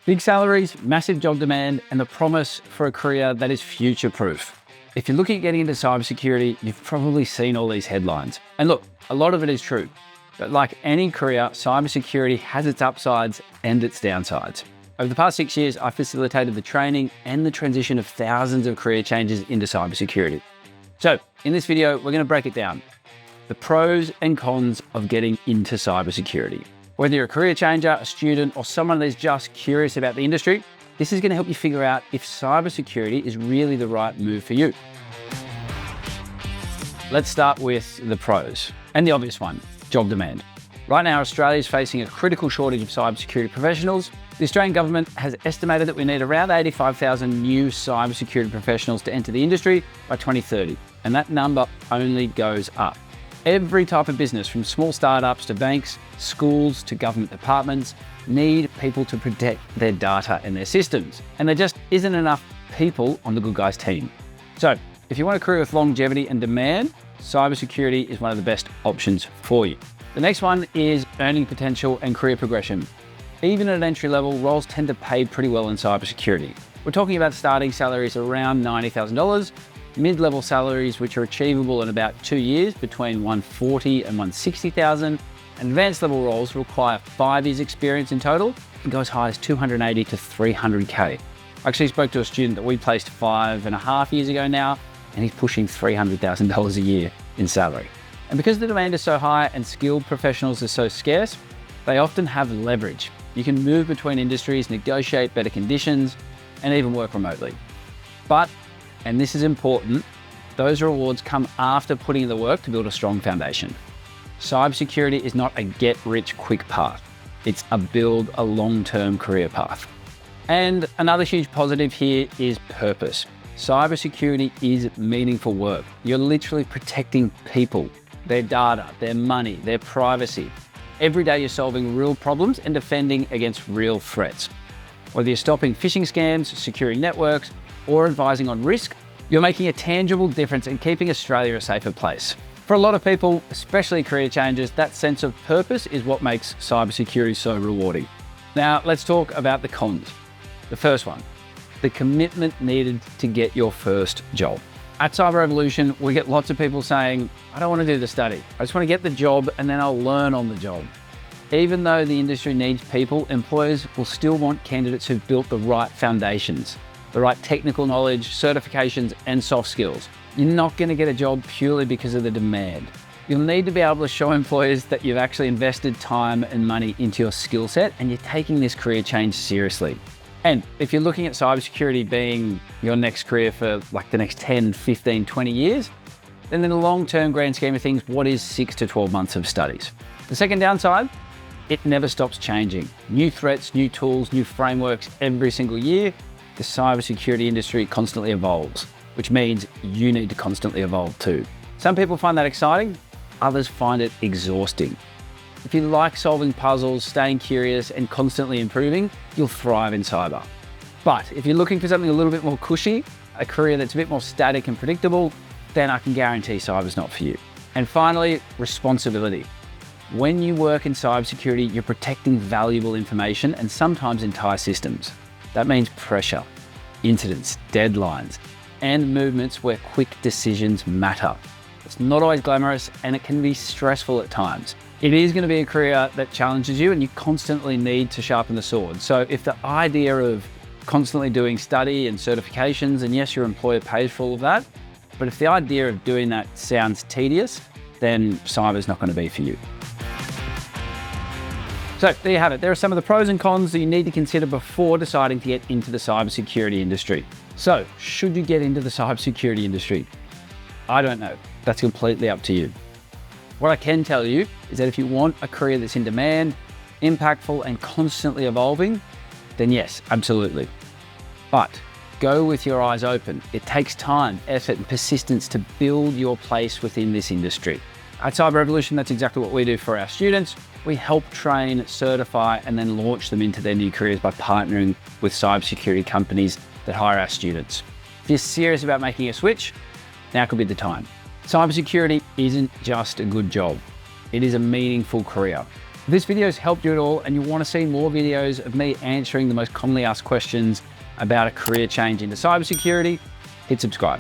Big salaries, massive job demand, and the promise for a career that is future-proof. If you're looking at getting into cybersecurity, you've probably seen all these headlines. And look, a lot of it is true. But like any career, cybersecurity has its upsides and its downsides. Over the past 6 years, I facilitated the training and the transition of thousands of career changes into cybersecurity. So in this video, we're going to break it down. The pros and cons of getting into cybersecurity. Whether you're a career changer, a student, or someone that's just curious about the industry, this is going to help you figure out if cybersecurity is really the right move for you. Let's start with the pros. And the obvious one, job demand. Right now, Australia is facing a critical shortage of cybersecurity professionals. The Australian government has estimated that we need around 85,000 new cybersecurity professionals to enter the industry by 2030. And that number only goes up. Every type of business, from small startups to banks, schools to government departments, need people to protect their data and their systems. And there just isn't enough people on the Good Guys team. So if you want a career with longevity and demand, cybersecurity is one of the best options for you. The next one is earning potential and career progression. Even at an entry level, roles tend to pay pretty well in cybersecurity. We're talking about starting salaries around $90,000, mid-level salaries which are achievable in about 2 years between $140,000 and $160,000, and advanced level roles require 5 years experience in total and go as high as $280,000 to $300,000. I actually spoke to a student that we placed 5.5 years ago now, and he's pushing $300,000 a year in salary. And because the demand is so high and skilled professionals are so scarce, they often have leverage. You can move between industries, negotiate better conditions, and even work remotely. But, and this is important, those rewards come after putting in the work to build a strong foundation. Cybersecurity is not a get-rich-quick path. It's build a long-term career path. And another huge positive here is purpose. Cybersecurity is meaningful work. You're literally protecting people, their data, their money, their privacy. Every day you're solving real problems and defending against real threats. Whether you're stopping phishing scams, securing networks, or advising on risk, you're making a tangible difference in keeping Australia a safer place. For a lot of people, especially career changers, that sense of purpose is what makes cybersecurity so rewarding. Now, let's talk about the cons. The first one, the commitment needed to get your first job. At Cyber Revolution, we get lots of people saying, I don't want to do the study. I just want to get the job and then I'll learn on the job. Even though the industry needs people, employers will still want candidates who've built the right foundations, the right technical knowledge, certifications, and soft skills. You're not going to get a job purely because of the demand. You'll need to be able to show employers that you've actually invested time and money into your skill set and you're taking this career change seriously. And if you're looking at cybersecurity being your next career for like the next 10, 15, 20 years, then in the long-term grand scheme of things, what is 6 to 12 months of studies? The second downside, it never stops changing. New threats, new tools, new frameworks every single year. The cybersecurity industry constantly evolves, which means you need to constantly evolve too. Some people find that exciting, others find it exhausting. If you like solving puzzles, staying curious, and constantly improving, you'll thrive in cyber. But if you're looking for something a little bit more cushy, a career that's a bit more static and predictable, then I can guarantee cyber's not for you. And finally, responsibility. When you work in cybersecurity, you're protecting valuable information and sometimes entire systems. That means pressure, incidents, deadlines, and movements where quick decisions matter. It's not always glamorous and it can be stressful at times. It is going to be a career that challenges you and you constantly need to sharpen the sword. So if the idea of constantly doing study and certifications, and yes, your employer pays for all of that, but if the idea of doing that sounds tedious, then cyber's not going to be for you. So there you have it. There are some of the pros and cons that you need to consider before deciding to get into the cybersecurity industry. So should you get into the cybersecurity industry? I don't know. That's completely up to you. What I can tell you is that if you want a career that's in demand, impactful, and constantly evolving, then yes, absolutely. But go with your eyes open. It takes time, effort, and persistence to build your place within this industry. At Cyber Revolution, that's exactly what we do for our students. We help train, certify, and then launch them into their new careers by partnering with cybersecurity companies that hire our students. If you're serious about making a switch, now could be the time. Cybersecurity isn't just a good job. It is a meaningful career. If this video has helped you at all and you want to see more videos of me answering the most commonly asked questions about a career change into cybersecurity, hit subscribe.